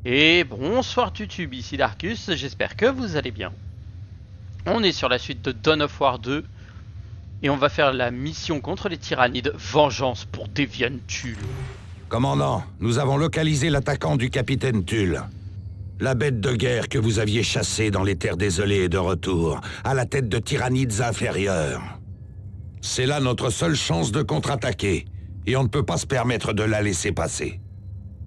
Et bonsoir YouTube, ici Darkus, j'espère que vous allez bien. On est sur la suite de Dawn of War 2 et on va faire la mission contre les tyrannides, vengeance pour Deviant Tull. Commandant, nous avons localisé l'attaquant du capitaine Tull. La bête de guerre que vous aviez chassée dans les terres désolées est de retour, à la tête de tyrannides inférieurs. C'est là notre seule chance de contre-attaquer, et on ne peut pas se permettre de la laisser passer.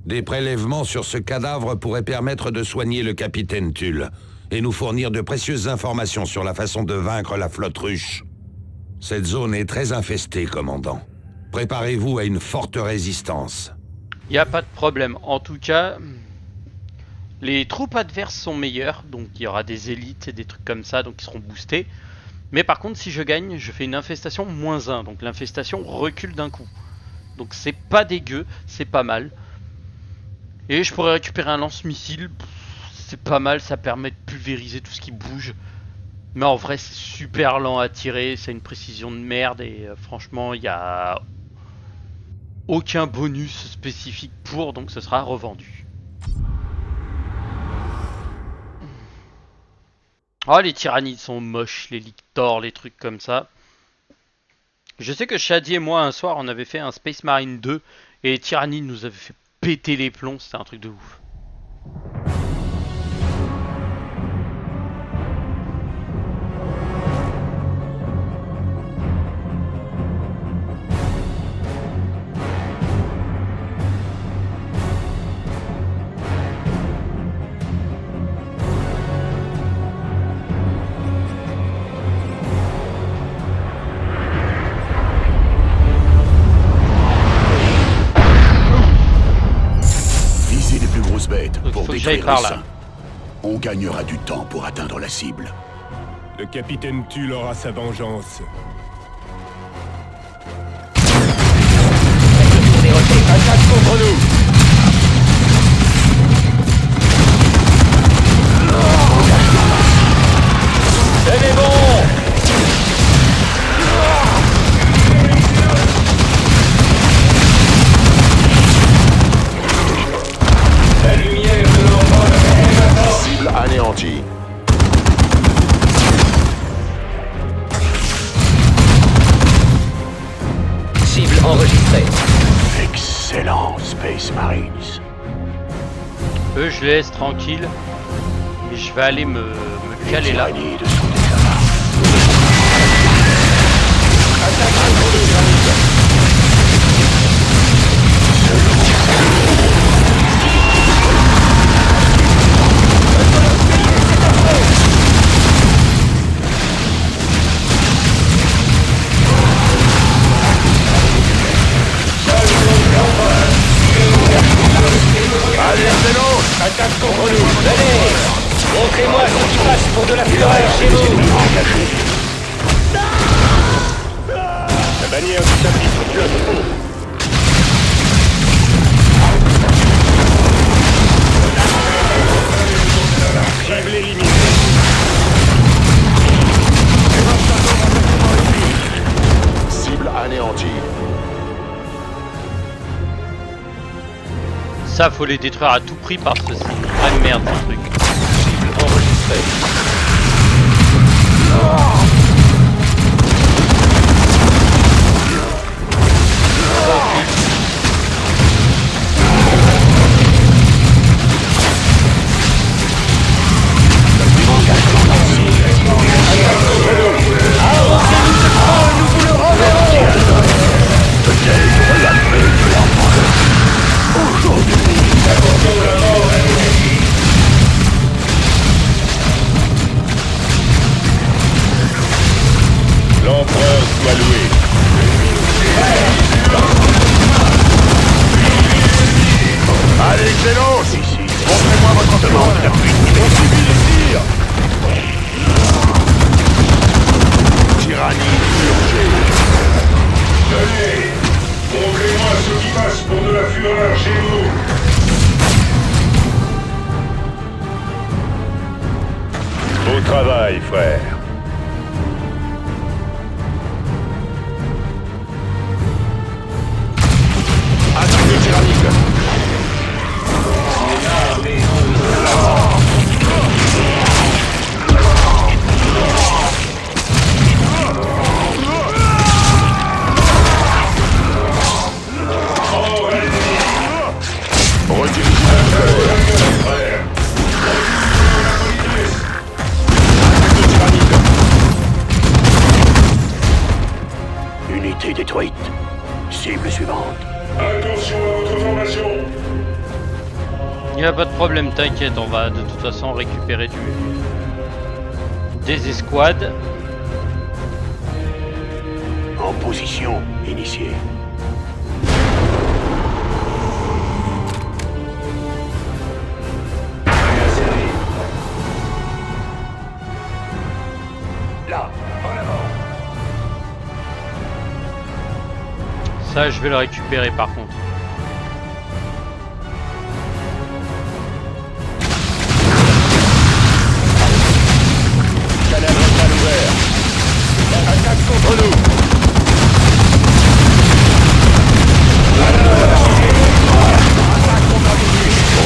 Des prélèvements sur ce cadavre pourraient permettre de soigner le capitaine Tull, et nous fournir de précieuses informations sur la façon de vaincre la flotte ruche. Cette zone est très infestée, commandant. Préparez-vous à une forte résistance. Y a pas de problème, en tout cas, les troupes adverses sont meilleures, donc il y aura des élites et des trucs comme ça, donc ils seront boostés. Mais par contre, si je gagne, je fais une infestation -1, donc l'infestation recule d'un coup. Donc c'est pas dégueu, c'est pas mal. Et je pourrais récupérer un lance-missile, c'est pas mal, ça permet de pulvériser tout ce qui bouge. Mais en vrai, c'est super lent à tirer, c'est une précision de merde et franchement, il y a aucun bonus spécifique pour, donc ce sera revendu. Oh, les tyrannides sont moches, les lictors, les trucs comme ça. Je sais que Shadi et moi, un soir, on avait fait un Space Marine 2 et les tyrannides nous avaient fait péter les plombs, c'était un truc de ouf. Pour détruire par le là. sein. On gagnera du temps pour atteindre la cible. Le capitaine Tull aura sa vengeance. Attaque contre nous! Tenez bon! La lumière de l'envol! Cible anéantie. Cible enregistrée. Excellent, Space Marines. Eux, je les laisse tranquilles. Mais je vais aller me caler là. Tyrannides sont des camarades. Attaque contre nous! Allez! Montrez-moi ce qui passe pour de la fureur chez vous! La bannière du chapitre. Cible éliminée. Cible anéantie. Ça, faut les détruire à tout prix parce que c'est une vraie merde ce truc. Cible enregistrée. L'empereur soit loué. Allez, Xenos! Montrez-moi votre demande de Tyrannie purgée. Tenez, montrez-moi ce qui passe pour de la fureur chez vous. Beau travail, frère. Attaque des tyrannides. C'est l'armée Redirigez la colère. Frère. Unité détruite. Cible suivante. Attention à votre formation. Il n'y a pas de problème, t'inquiète, on va de toute façon récupérer des escouades. En position. Initié. Là, en avant. Ça, je vais le récupérer par contre. Canal central ouvert. Attaque contre nous.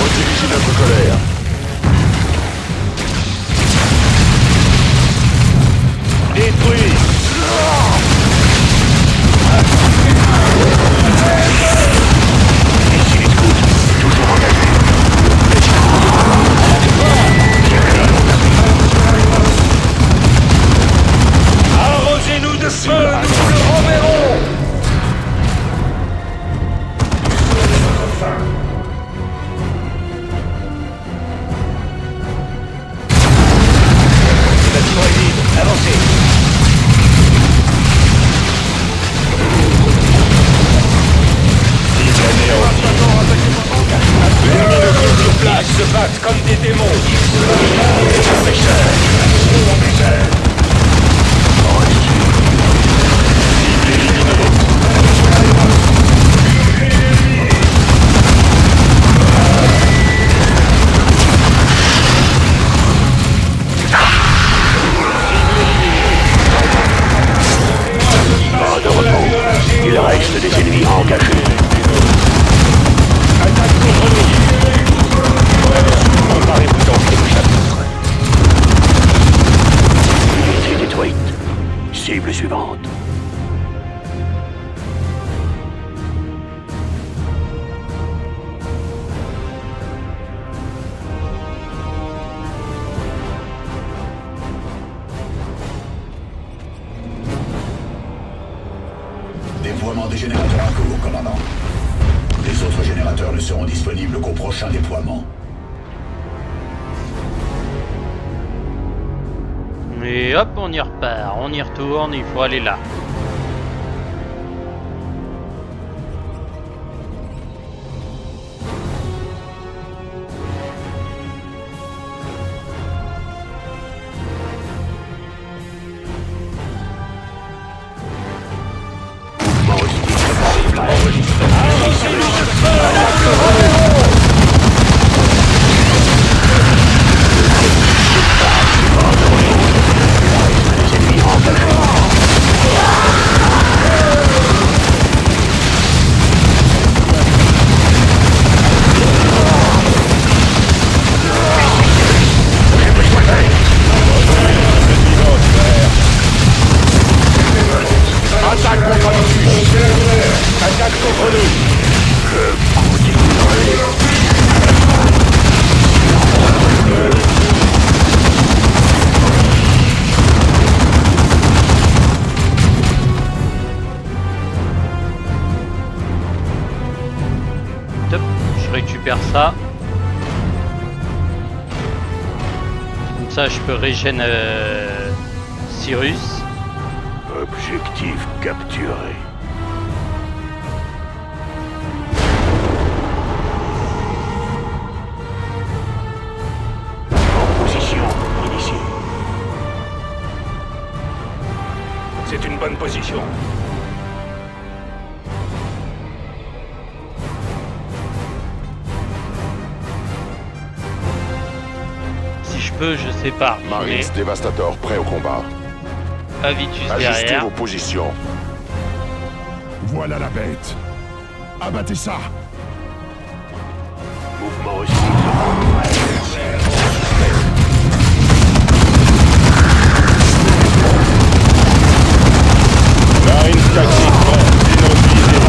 Redirigez notre colère. Détruit. Ici les scouts. Toujours engagés. Arrosez-nous de feu, nous le renverrons. Le bâtiment est vide. Avancez. Sur place, se battent comme des démons. Pas de repos. Il reste des ennemis engagés. Comparez-vous dans ce chapitre. Unité détruite. Cible suivante. Déploiement des générateurs en cours, commandant. Les autres générateurs ne seront disponibles qu'au prochain déploiement. Et hop, on y repart, on y retourne, il faut aller là. Top, je récupère ça. Comme ça, je peux régénérer Cyrus. Objectif capturé. En position. Initié. C'est une bonne position. Si je peux, je sais pas. Marines Devastator prêt au combat. Avitus Ajustez derrière. vos positions. Voilà la bête. Abattez ça. Mouvement hostile. Marines tactiques prêts. Immobilisés.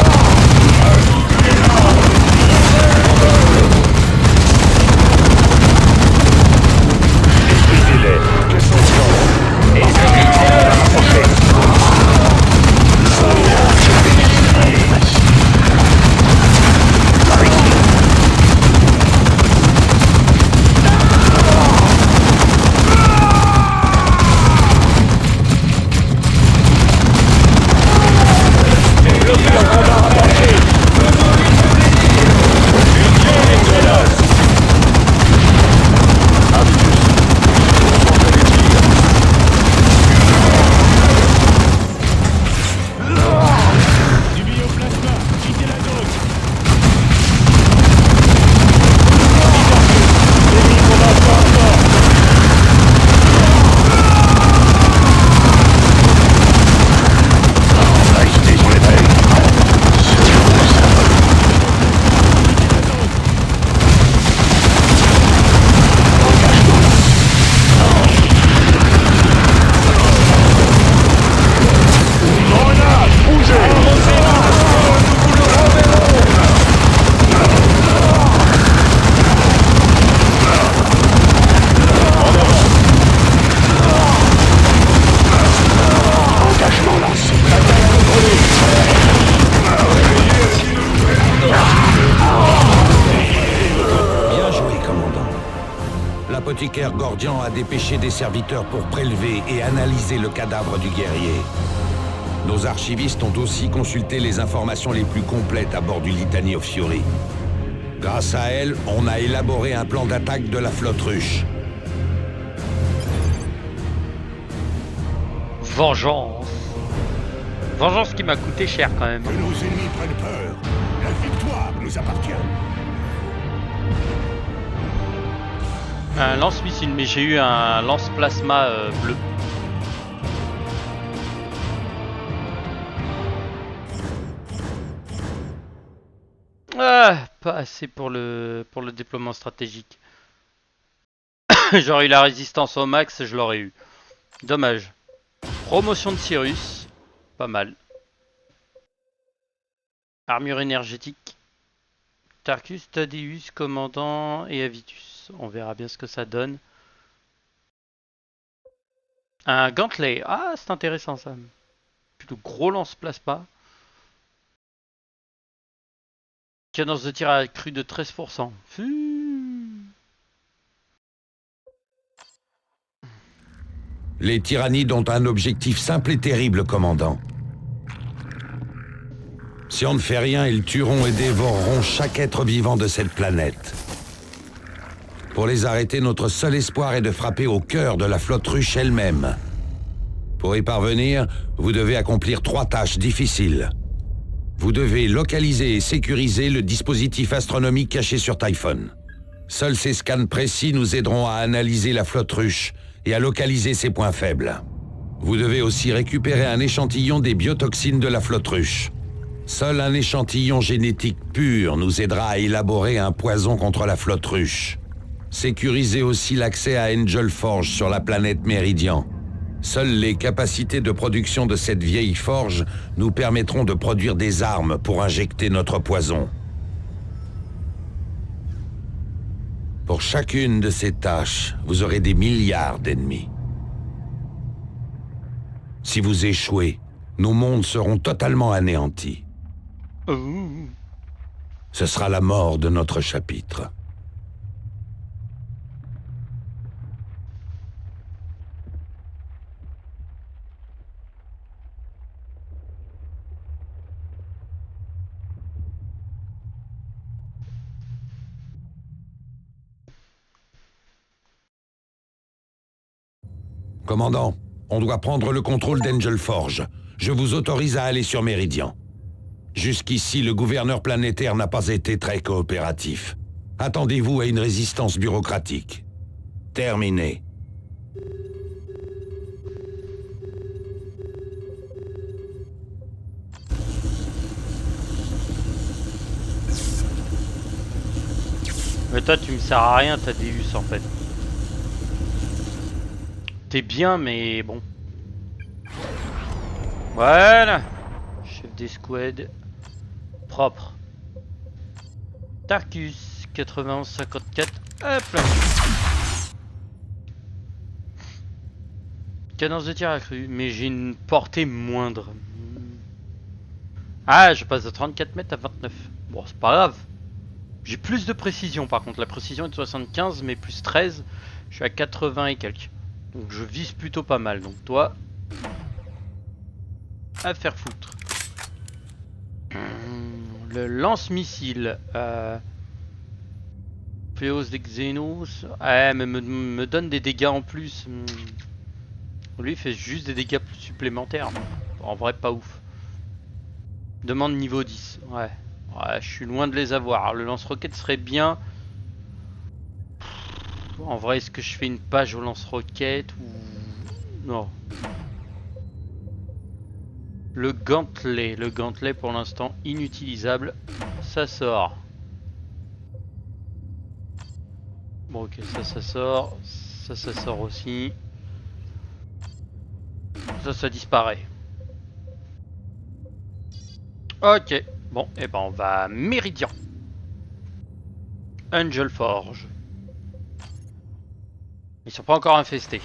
l'apothicaire Gordian a dépêché des serviteurs pour prélever et analyser le cadavre du guerrier. Nos archivistes ont aussi consulté les informations les plus complètes à bord du Litany of Fury. Grâce à elles, on a élaboré un plan d'attaque de la flotte ruche. Vengeance. Vengeance qui m'a coûté cher quand même. Que nos ennemis prennent peur. La victoire nous appartient. Un lance-missile, mais j'ai eu un lance-plasma bleu. Ah, pas assez pour le déploiement stratégique. J'aurais eu la résistance au max, je l'aurais eu. Dommage. Promotion de Cyrus. Pas mal. Armure énergétique. Tarkus, Thaddeus, commandant et Avitus. On verra bien ce que ça donne. Un gantelet. Ah, c'est intéressant ça. Plutôt gros lance-plasma. Cadence de tir accrue de 13%. Les tyrannides ont un objectif simple et terrible, commandant. Si on ne fait rien, ils tueront et dévoreront chaque être vivant de cette planète. Pour les arrêter, notre seul espoir est de frapper au cœur de la flotte ruche elle-même. Pour y parvenir, vous devez accomplir 3 tâches difficiles. Vous devez localiser et sécuriser le dispositif astronomique caché sur Typhon. Seuls ces scans précis nous aideront à analyser la flotte ruche et à localiser ses points faibles. Vous devez aussi récupérer un échantillon des biotoxines de la flotte ruche. Seul un échantillon génétique pur nous aidera à élaborer un poison contre la flotte ruche. Sécurisez aussi l'accès à Angel Forge sur la planète Méridian. Seules les capacités de production de cette vieille forge nous permettront de produire des armes pour injecter notre poison. Pour chacune de ces tâches, vous aurez des milliards d'ennemis. Si vous échouez, nos mondes seront totalement anéantis. Ce sera la mort de notre chapitre. Commandant, on doit prendre le contrôle d'Angel Forge. Je vous autorise à aller sur Méridian. Jusqu'ici, le gouverneur planétaire n'a pas été très coopératif. Attendez-vous à une résistance bureaucratique. Terminé. Mais toi, tu me sers à rien, Thaddeus, en fait. T'es bien, mais bon. Voilà. Chef d'escouade. Propre. Tarkus, 91-54. Hop là. Cadence de tir accrue, mais j'ai une portée moindre. Ah, je passe de 34 mètres à 29. Bon, c'est pas grave. J'ai plus de précision par contre. La précision est de 75, mais plus 13. Je suis à 80 et quelques. Donc je vise plutôt pas mal. Donc toi, à faire foutre. Le lance-missile. Pléos des Xenos. Ah, mais me donne des dégâts en plus. Lui, il fait juste des dégâts supplémentaires. En vrai, pas ouf. Demande niveau 10. Ouais. Ouais, je suis loin de les avoir. Le lance-roquette serait bien. En vrai, est-ce que je fais une page au lance-roquette ou... Non. Le gantelet. Le gantelet, pour l'instant, inutilisable. Ça sort. Bon, ok, ça sort. Ça sort aussi. Ça disparaît. Ok. Bon, et ben on va à Méridian. Angel Forge. Ils sont pas encore infestés.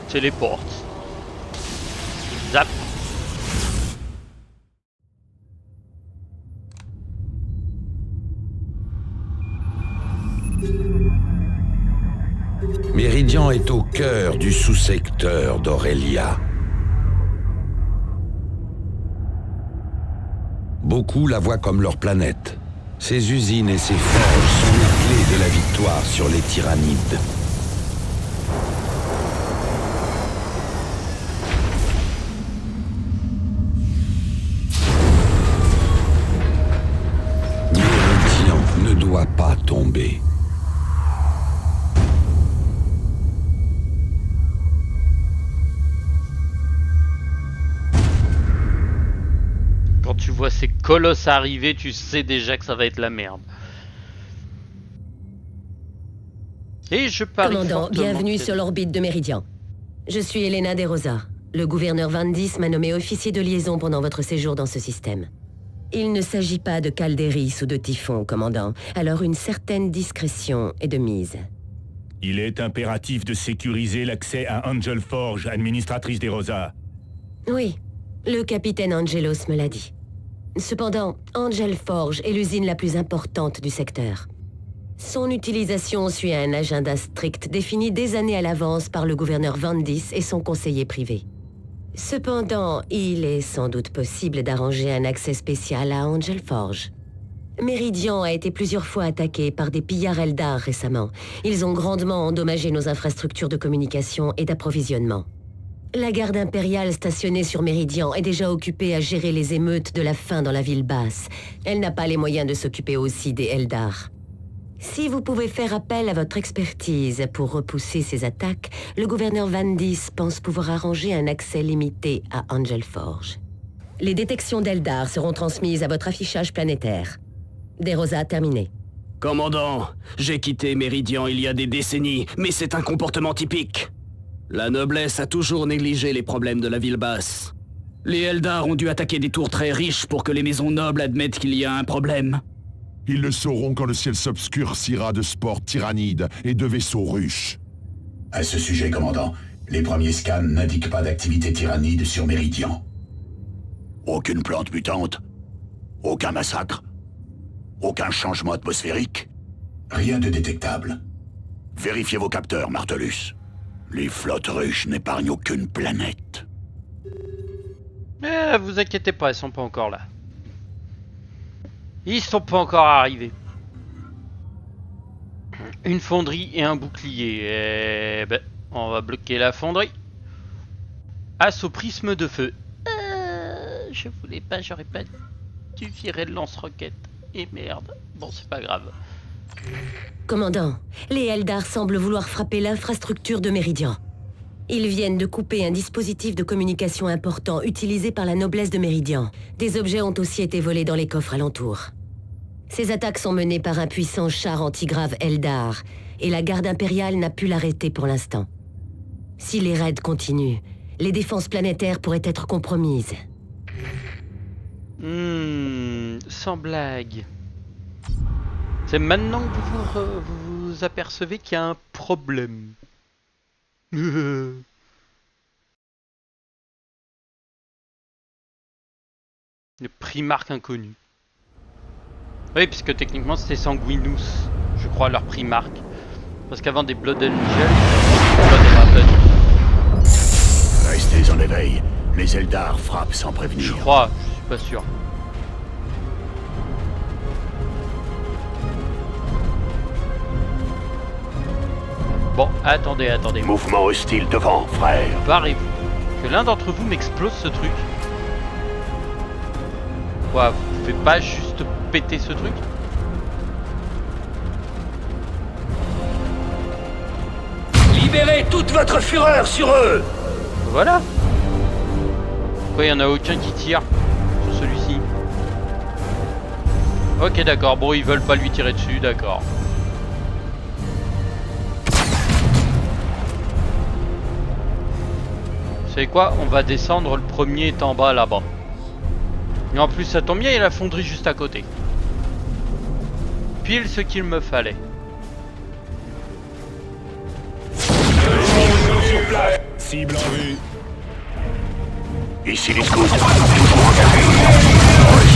Téléporte. Zap. Méridian est au cœur du sous-secteur d'Aurelia. Beaucoup la voient comme leur planète. Ses usines et ses forges sont les clés de la victoire sur les Tyrannides. Méridian ne doit pas tomber. Quand tu vois ces colosses arriver, tu sais déjà que ça va être la merde. Et je parie Commandant, fortement bienvenue que- sur l'orbite de Méridian. Je suis Elena De Rosa. Le gouverneur Van Dis m'a nommé officier de liaison pendant votre séjour dans ce système. Il ne s'agit pas de Calderis ou de Typhon, commandant. Alors une certaine discrétion est de mise. Il est impératif de sécuriser l'accès à Angel Forge, administratrice des Rosas. Oui, le capitaine Angelos me l'a dit. Cependant, Angel Forge est l'usine la plus importante du secteur. Son utilisation suit un agenda strict défini des années à l'avance par le gouverneur Van Dis et son conseiller privé. Cependant, il est sans doute possible d'arranger un accès spécial à Angel Forge. Méridian a été plusieurs fois attaqué par des pillards Eldar récemment. Ils ont grandement endommagé nos infrastructures de communication et d'approvisionnement. La garde impériale stationnée sur Méridian est déjà occupée à gérer les émeutes de la faim dans la ville basse. Elle n'a pas les moyens de s'occuper aussi des Eldar. Si vous pouvez faire appel à votre expertise pour repousser ces attaques, le gouverneur Van Dis pense pouvoir arranger un accès limité à Angel Forge. Les détections d'Eldar seront transmises à votre affichage planétaire. De Rosa terminé. Commandant, j'ai quitté Méridian il y a des décennies, mais c'est un comportement typique. La noblesse a toujours négligé les problèmes de la ville basse. Les Eldar ont dû attaquer des tours très riches pour que les maisons nobles admettent qu'il y a un problème. Ils le sauront quand le ciel s'obscurcira de sports tyrannides et de vaisseaux ruches. À ce sujet, commandant, les premiers scans n'indiquent pas d'activité tyrannide sur Méridian. Aucune plante mutante? Aucun massacre? Aucun changement atmosphérique? Rien de détectable. Vérifiez vos capteurs, Martellus. Les flottes ruches n'épargnent aucune planète. Mais vous inquiétez pas, ils sont pas encore là. Ils sont pas encore arrivés. Une fonderie et un bouclier. Eh ben, on va bloquer la fonderie. Asse au prisme de feu. Je voulais pas, j'aurais pas dû virer le lance-roquette. Et merde. Bon, c'est pas grave. Commandant, les Eldar semblent vouloir frapper l'infrastructure de Méridian. Ils viennent de couper un dispositif de communication important utilisé par la noblesse de Méridian. Des objets ont aussi été volés dans les coffres alentours. Ces attaques sont menées par un puissant char antigrave Eldar, et la garde impériale n'a pu l'arrêter pour l'instant. Si les raids continuent, les défenses planétaires pourraient être compromises. Sans blague. C'est maintenant que vous apercevez qu'il y a un problème. Une primarque inconnue. Oui, puisque techniquement c'était Sanguinus, je crois, leur primarque. Parce qu'avant des Blood Angels, des Raven. Restez en éveil. Les Eldar frappent sans prévenir. Je crois, je suis pas sûr. Bon, attendez. Mouvement hostile devant, frère. Barrez-vous. Que l'un d'entre vous m'explose ce truc. Quoi, vous pouvez pas juste péter ce truc? Libérez toute votre fureur sur eux! Voilà. Pourquoi il y en a aucun qui tire sur celui-ci? Ok, d'accord. Bon, ils veulent pas lui tirer dessus, d'accord. Vous savez quoi? On va descendre, le premier est en bas là-bas. Et en plus ça tombe bien, il y a la fonderie juste à côté. Pile ce qu'il me fallait. Cible en vue. Ici les scouts. Toujours engagés.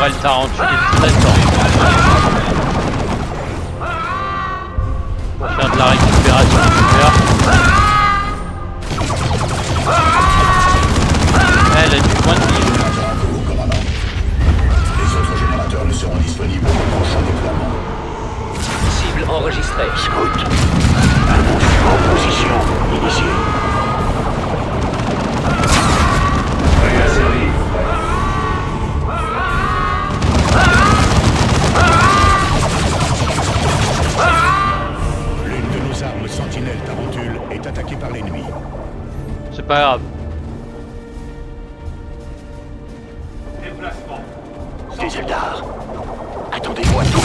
Ouais, le tarentule est très fort. On va faire de la récupération nucléaire. Elle a du point de vie. Les autres générateurs ne seront disponibles au prochain déploiement. Cible enregistrée. Scout. Invention en position. Initié. Prêt à servir. L'une de nos armes sentinelle tarentule est attaquée par l'ennemi. C'est pas grave. Des Eldar. Attendez-moi tout.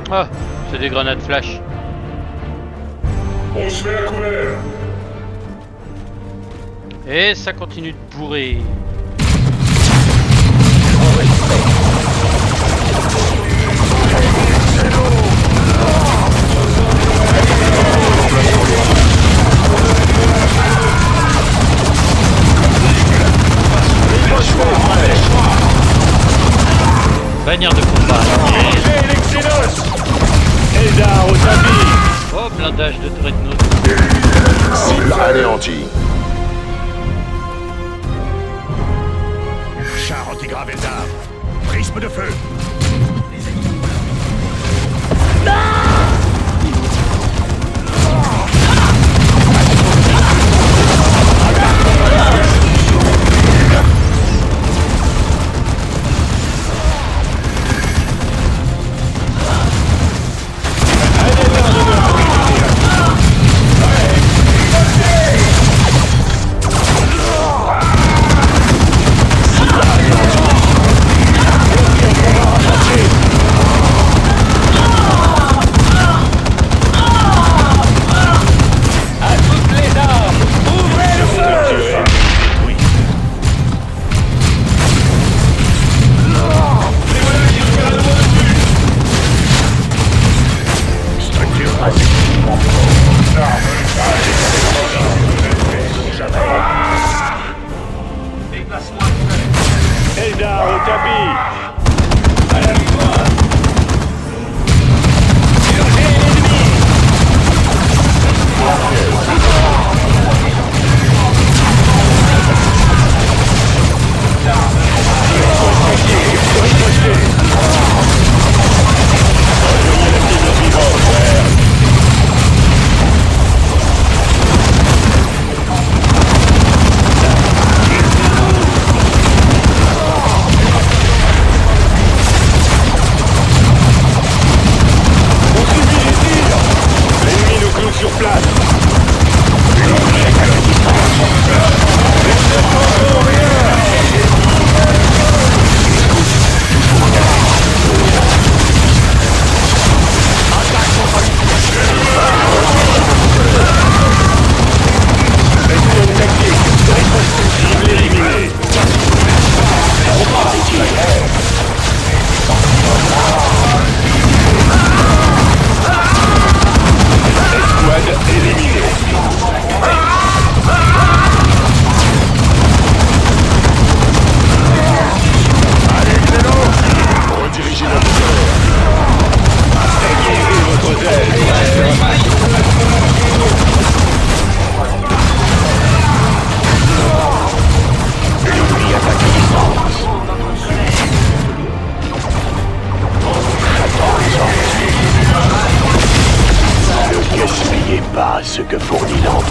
Ah, c'est des grenades flash. On se met à couvert. Et ça continue de bourrer. Bannière de combat. Eldar au tapis. Oh, blindage de Dreadnought. Cible anéantie. Char antigrave Eldar. Prisme de feu.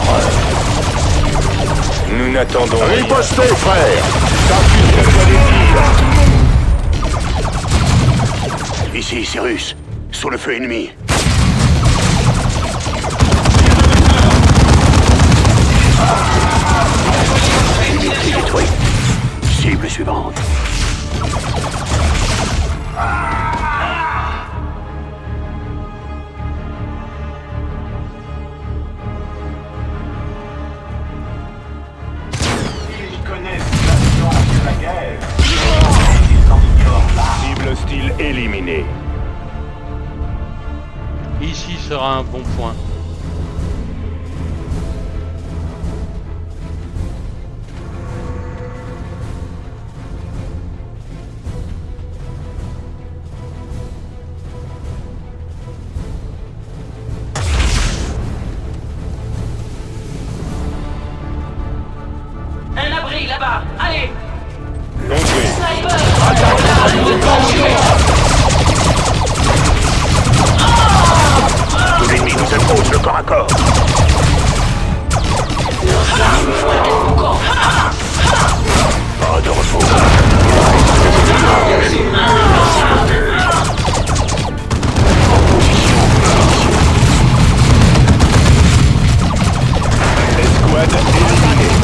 l'horreur. Nous n'attendons rien. Ripostez, frère! Ici, Cyrus. Sous le feu ennemi. Unité détruite. Cible suivante. Cible hostile éliminée. Ici sera un bon point. Un abri là-bas, allez! Non joué. Sniper! Tout l'ennemi nous impose le corps à corps. Pas de repos. Escouade éliminée.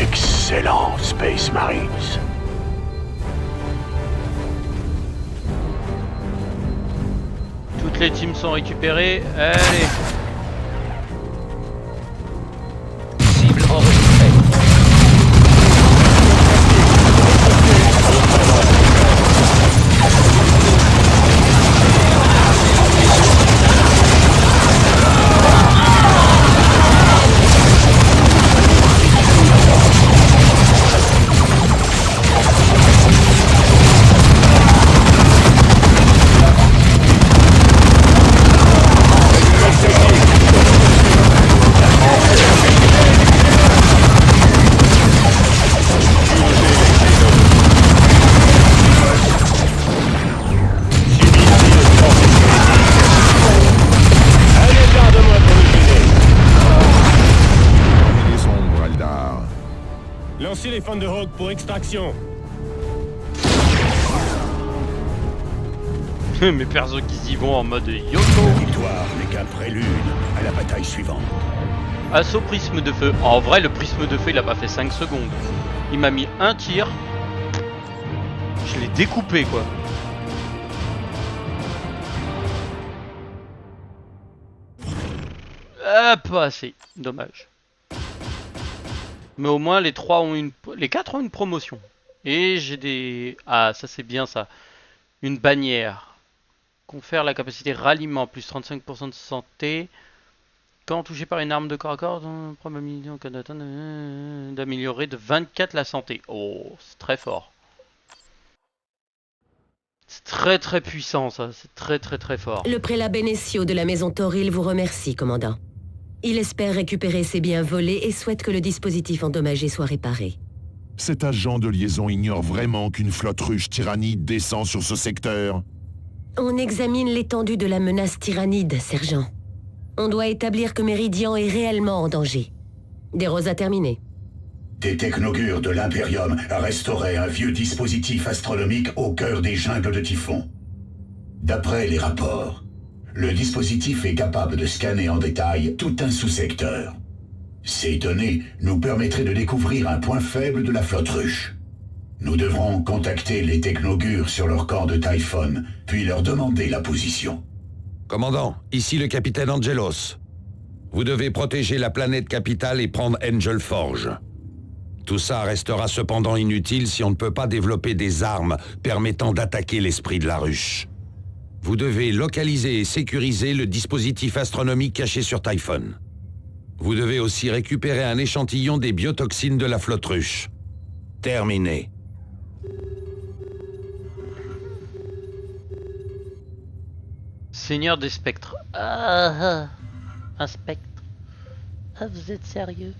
Excellent, Space Marines. Toutes les teams sont récupérées. Allez. Cible enregistrée. Les ombres, Eldar. Lancez les Thunderhawk pour extraction. Mes persos qui y vont en mode YOLO. La victoire n'est qu'un prélude à la bataille suivante. Assaut prisme de feu. En vrai, le prisme de feu, il a pas fait 5 secondes. Il m'a mis un tir. Je l'ai découpé, quoi. Ah, pas assez. Dommage. Mais au moins, les 4 ont une promotion. Et j'ai des... Ah, ça c'est bien ça. Une bannière. Confère la capacité ralliement, plus 35% de santé. Quand touché par une arme de corps à corps, probabilité en cas d'atteinte d'améliorer de 24 la santé. Oh, c'est très fort. C'est très très puissant ça, c'est très très très fort. Le prélat Bénécio de la maison Toril vous remercie, commandant. Il espère récupérer ses biens volés et souhaite que le dispositif endommagé soit réparé. Cet agent de liaison ignore vraiment qu'une flotte ruche tyrannide descend sur ce secteur. On examine l'étendue de la menace tyrannide, sergent. On doit établir que Méridian est réellement en danger. Des roses terminées. Des technogures de l'Imperium restauraient un vieux dispositif astronomique au cœur des jungles de Typhon. D'après les rapports, le dispositif est capable de scanner en détail tout un sous-secteur. Ces données nous permettraient de découvrir un point faible de la flotte ruche. Nous devrons contacter les technogures sur leur camp de Typhon, puis leur demander la position. Commandant, ici le capitaine Angelos. Vous devez protéger la planète capitale et prendre Angel Forge. Tout ça restera cependant inutile si on ne peut pas développer des armes permettant d'attaquer l'esprit de la ruche. Vous devez localiser et sécuriser le dispositif astronomique caché sur Typhon. Vous devez aussi récupérer un échantillon des biotoxines de la flotte ruche. Terminé. Seigneur des spectres. Ah, un spectre. Ah, vous êtes sérieux?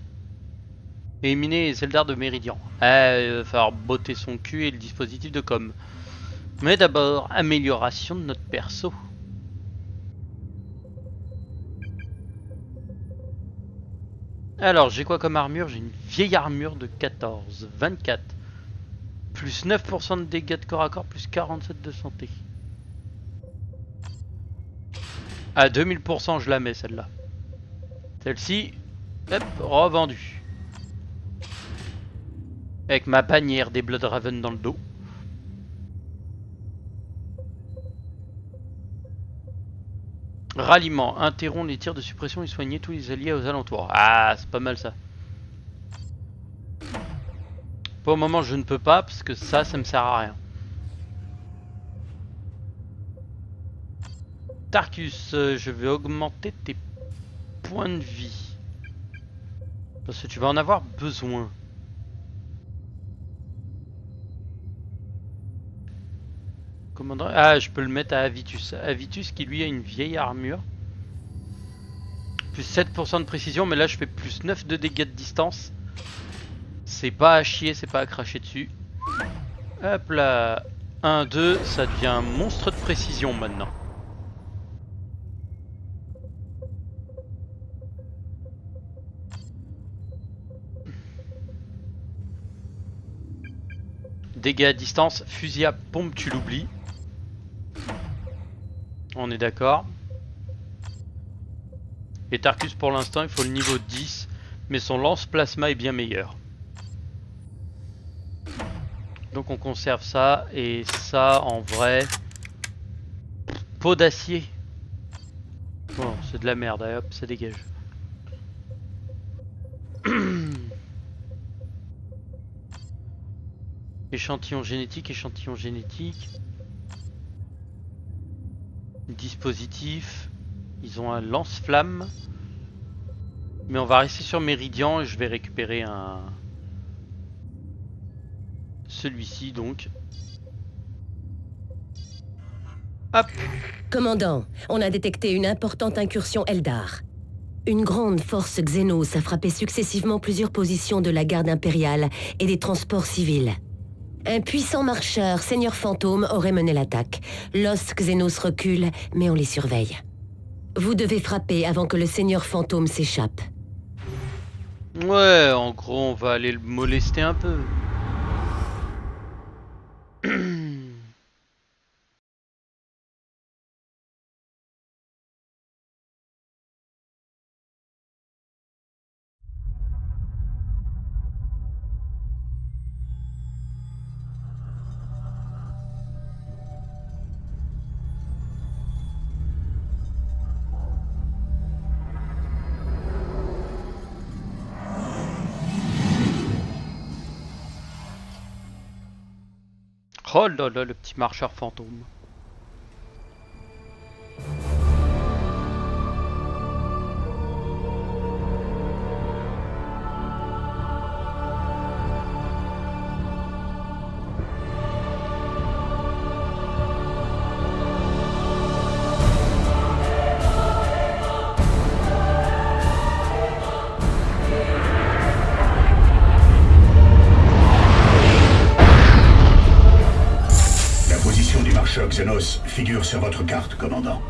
Éliminer les Eldar de Méridian. Ah, il va falloir botter son cul et le dispositif de com. Mais d'abord, amélioration de notre perso. Alors, j'ai quoi comme armure? J'ai une vieille armure de 14, 24. Plus 9% de dégâts de corps à corps, plus 47 de santé. À 2000% je la mets celle-là. Celle-ci, hop, revendue. Avec ma bannière des Bloodraven dans le dos. Ralliement, interrompt les tirs de suppression et soigner tous les alliés aux alentours. Ah, c'est pas mal ça. Pour le moment, je ne peux pas parce que ça me sert à rien. Tarkus, je vais augmenter tes points de vie. Parce que tu vas en avoir besoin. Commandant... Ah, je peux le mettre à Avitus. Avitus qui lui a une vieille armure. Plus 7% de précision, mais là je fais plus 9 de dégâts de distance. C'est pas à chier, c'est pas à cracher dessus. Hop là. 1, 2, ça devient un monstre de précision maintenant. Dégâts à distance, fusil à pompe, tu l'oublies. On est d'accord. Et Tarkus pour l'instant il faut le niveau 10, mais son lance plasma est bien meilleur. Donc on conserve ça, et ça en vrai... Peau d'acier. Bon, c'est de la merde, allez, hop, ça dégage. Échantillon génétique, échantillon génétique. Dispositif. Ils ont un lance-flamme. Mais on va rester sur Méridian et je vais récupérer un... Celui-ci donc. Hop. Commandant, on a détecté une importante incursion Eldar. Une grande force Xénos a frappé successivement plusieurs positions de la garde impériale et des transports civils. Un puissant marcheur, Seigneur Fantôme, aurait mené l'attaque. L'os Xénos recule, mais on les surveille. Vous devez frapper avant que le Seigneur Fantôme s'échappe. Ouais, en gros, on va aller le molester un peu. Oh là là, le petit marcheur fantôme. Xénos figure sur votre carte, commandant.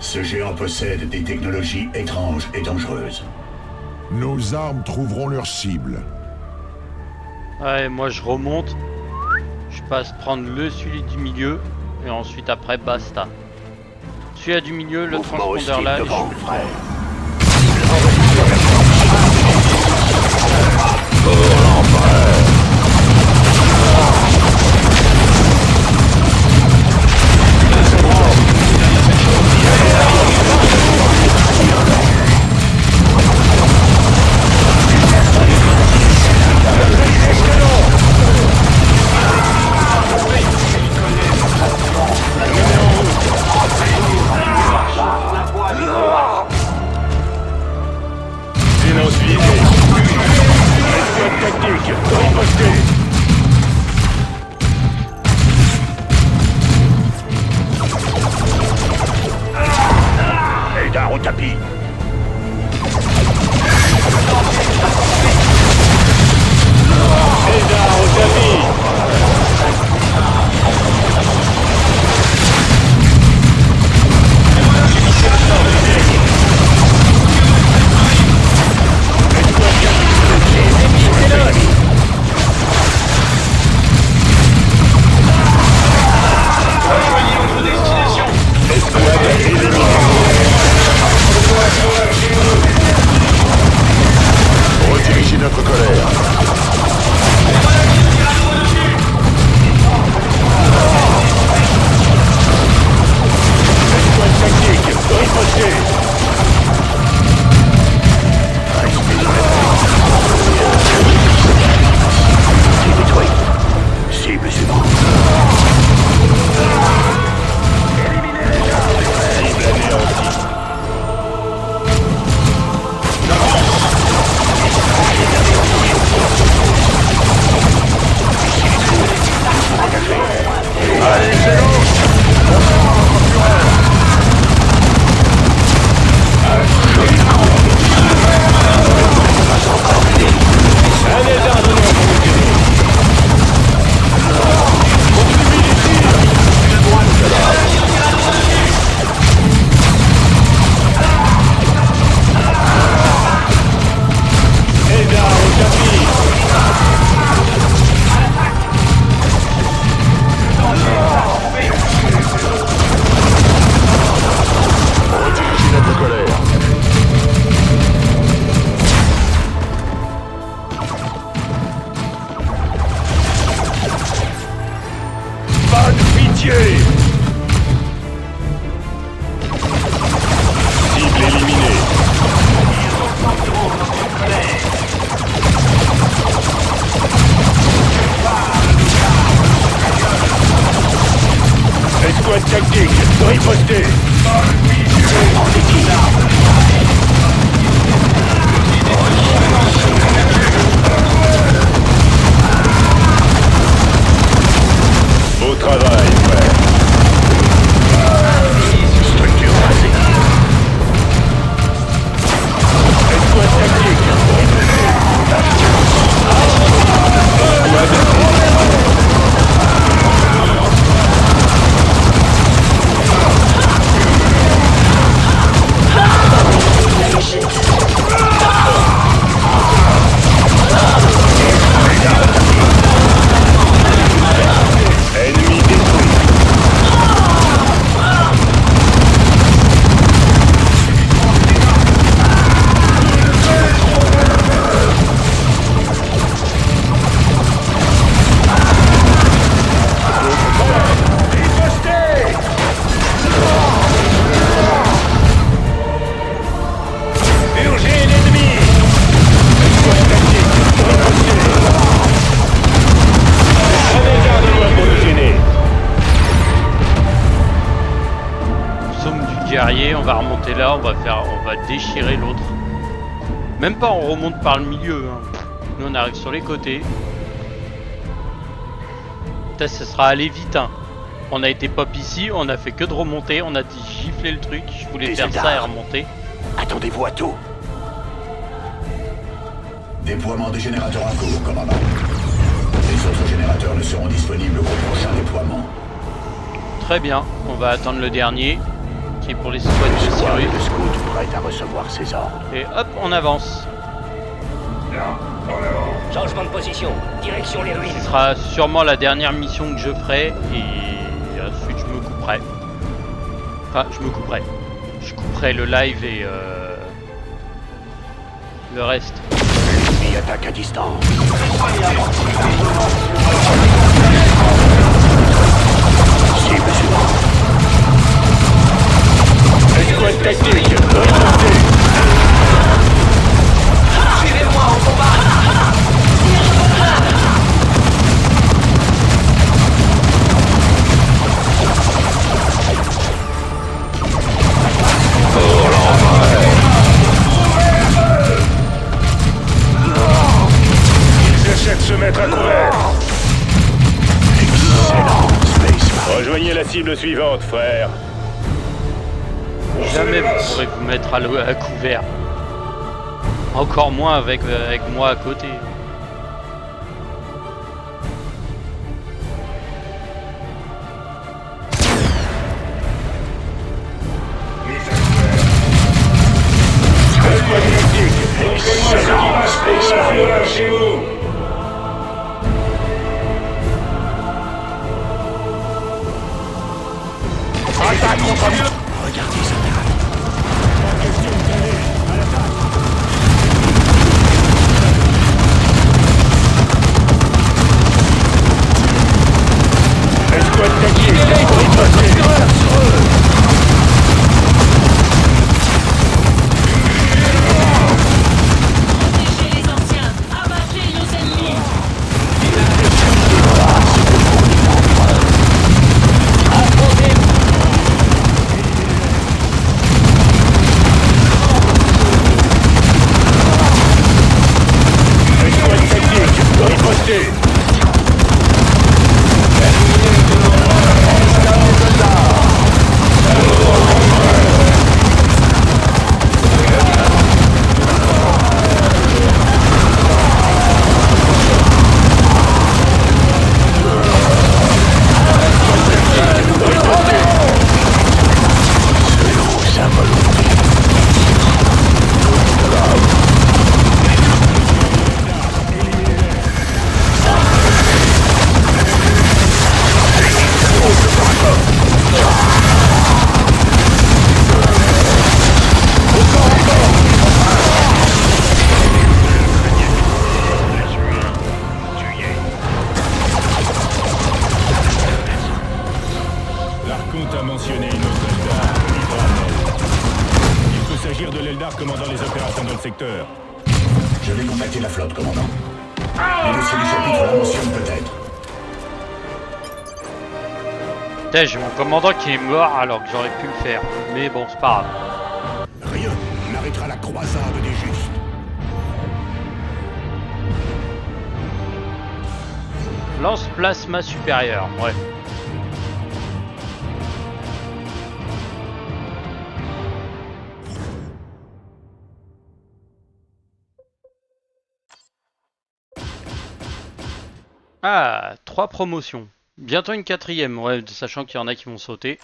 Ce géant possède des technologies étranges et dangereuses. Nos armes trouveront leur cible. Ouais, moi je remonte. Je passe prendre celui du milieu. Et ensuite après basta. Celui-là du milieu, le transpondeur là. Et je suis prêt. Eldar au tapis. Eldar au tapis. Escouade tactique, riposté. Beau travail, frère. Structure rasée. Escouade tactique, ennemi détruit. Purgez l'ennemi. Escouade tactique, riposté. Prenez garde loin pour nous gêner. Somme du guerrier, on va remonter là, on va déchirer l'autre. Même pas, on remonte par le milieu. Hein. Nous on arrive sur les côtés. Peut-être ce sera aller vite. Hein. On a été pop ici, on a fait que de remonter, on a dit gifler le truc. Je voulais faire ça et remonter. Attendez-vous à tout. Déploiement des générateurs en cours, commandant. Les autres générateurs ne seront disponibles qu'au prochain déploiement. Très bien, on va attendre le dernier, qui est pour les squads de Squad Cyrus. de scouts prête à recevoir ses ordres. Et hop, on avance. Là, en avant. Changement de position, direction les ruines. Ce sera sûrement la dernière mission que je ferai, et ensuite je me couperai. Enfin, je me couperai. Je couperai le live et le reste. L'ennemi attaque à distance. Cible suivante. Escouade tactique, riposté. Suivez-moi au combat. Ils essaient de se mettre à couvert. Excellent, Spaceman. Rejoignez la cible suivante, frère. Jamais vous pourrez vous mettre à couvert. Encore moins avec moi à côté. Escouade tactique, montrez-moi ce qui passe pour de la fureur chez vous. Attaque contre mieux. Regardez ça. Escouade tactique, riposté. Protégez les anciens. Abattez nos ennemis. Escouade tactique, riposté. L'Archonte a mentionné une autre Eldar, Hydranel. Il peut s'agir de l'Eldar commandant les opérations dans le secteur. Je vais contacter la flotte, commandant. Les dossiers du chapitre la mentionnent peut-être. Putain, j'ai mon commandant qui est mort alors que j'aurais pu le faire. Mais bon, c'est pas grave. Rien n'arrêtera la croisade des justes. Lance plasma supérieur, ouais. Ah, 3 promotions. Bientôt une 4ème, ouais, sachant qu'il y en a qui vont sauter.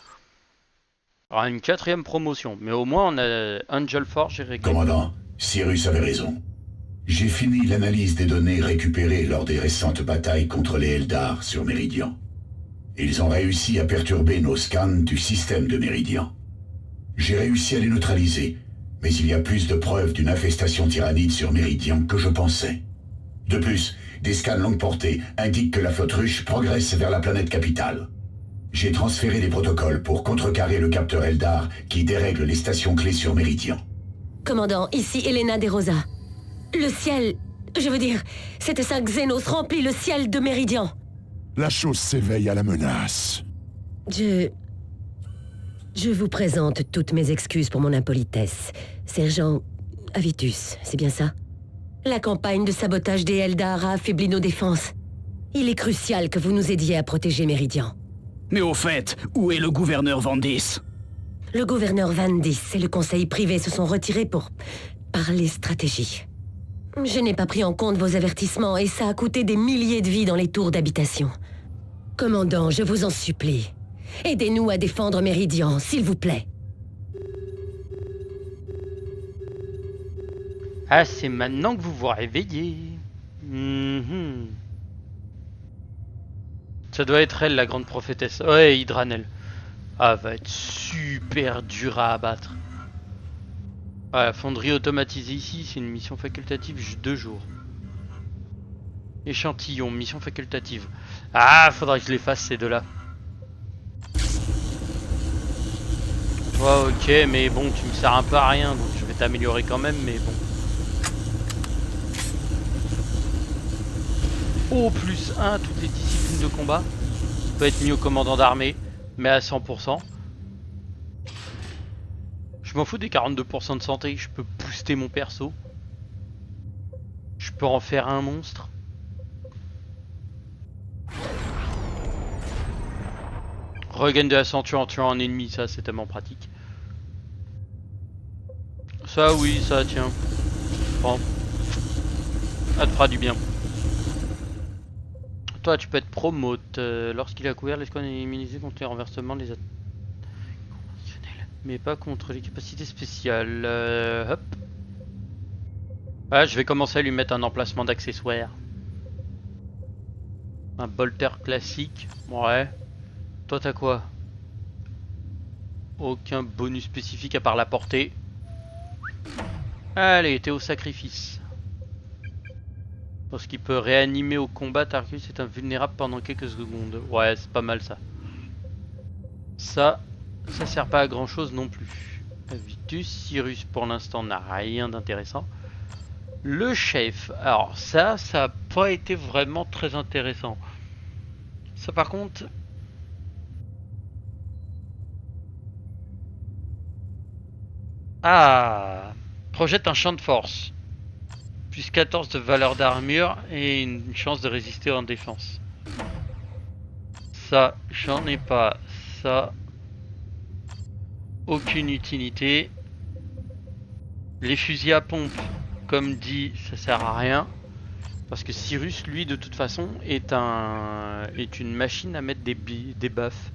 Alors une 4ème promotion, mais au moins on a Angel Forge et Reggae. Commandant, Cyrus avait raison. J'ai fini l'analyse des données récupérées lors des récentes batailles contre les Eldar sur Méridian. Ils ont réussi à perturber nos scans du système de Méridian. J'ai réussi à les neutraliser, mais il y a plus de preuves d'une infestation tyrannide sur Méridian que je pensais. De plus, des scans longue portée indiquent que la flotte ruche progresse vers la planète capitale. J'ai transféré des protocoles pour contrecarrer le capteur Eldar qui dérègle les stations clés sur Méridian. Commandant, ici Elena De Rosa. Le ciel... Je veux dire, cette 5 Xénos remplit le ciel de Méridian. La chose s'éveille à la menace. Je vous présente toutes mes excuses pour mon impolitesse. Sergent Avitus, c'est bien ça? La campagne de sabotage des Eldar a affaibli nos défenses. Il est crucial que vous nous aidiez à protéger Méridian. Mais au fait, où est le gouverneur Vandis? Le gouverneur Vandis et le conseil privé se sont retirés pour parler stratégie. Je n'ai pas pris en compte vos avertissements et ça a coûté des milliers de vies dans les tours d'habitation. Commandant, je vous en supplie. Aidez-nous à défendre Méridian, s'il vous plaît. Ah, c'est maintenant que vous vous réveillez. Ça doit être elle, la grande prophétesse. Ouais, Hydranel. Ah, va être super dur à abattre. Ah, la fonderie automatisée ici, c'est une mission facultative 2 jours. Échantillon, mission facultative. Ah, faudrait que je les fasse ces deux-là. Ouais, ok, mais bon, tu me sers un peu à rien, donc je vais t'améliorer quand même, mais bon. Oh, plus 1, toutes les disciplines de combat. Ça peut être mis au commandant d'armée, mais à 100%. Je m'en fous des 42% de santé, je peux booster mon perso. Je peux en faire un monstre. Regain de la ceinture en tuant un ennemi, ça c'est tellement pratique. Ça oui, ça tiens. Prends. Ça te fera du bien. Toi tu peux être promote. Lorsqu'il a couvert, l'escouade est immunisé contre les renversements des attaques conventionnelles. Mais pas contre les capacités spéciales. Hop. Ah, je vais commencer à lui mettre un emplacement d'accessoires. Un bolter classique. Ouais. Toi t'as quoi? Aucun bonus spécifique à part la portée. Allez, t'es au sacrifice. Parce qu'il peut réanimer au combat, Tarkus est invulnérable pendant quelques secondes. Ouais, c'est pas mal ça. Ça sert pas à grand chose non plus. Vitus, Cyrus pour l'instant n'a rien d'intéressant. Le chef, alors ça a pas été vraiment très intéressant. Ça par contre... Ah, projette un champ de force. Plus 14 de valeur d'armure et une chance de résister en défense. Ça, j'en ai pas. Ça, aucune utilité. Les fusils à pompe, comme dit, ça sert à rien. Parce que Cyrus, lui, de toute façon, est une machine à mettre des buffs.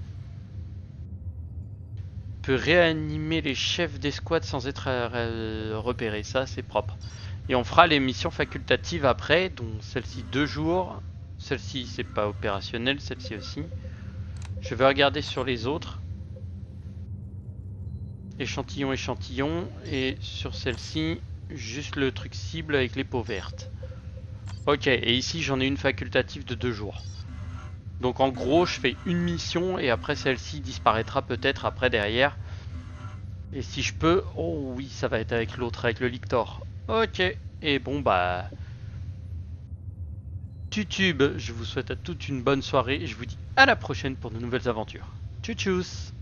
Peut réanimer les chefs d'escouade sans être repéré, ça c'est propre. Et on fera les missions facultatives après, dont celle-ci 2 jours, celle-ci c'est pas opérationnel, celle-ci aussi. Je vais regarder sur les autres. Échantillon, échantillon, et sur celle-ci, juste le truc cible avec les peaux vertes. Ok, et ici j'en ai une facultative de 2 jours. Donc en gros je fais une mission et après celle-ci disparaîtra peut-être après derrière. Et si je peux... Oh oui, ça va être avec l'autre, avec le Lictor. Ok, et bon bah... Tutube, je vous souhaite à toute une bonne soirée et je vous dis à la prochaine pour de nouvelles aventures. Tchuss.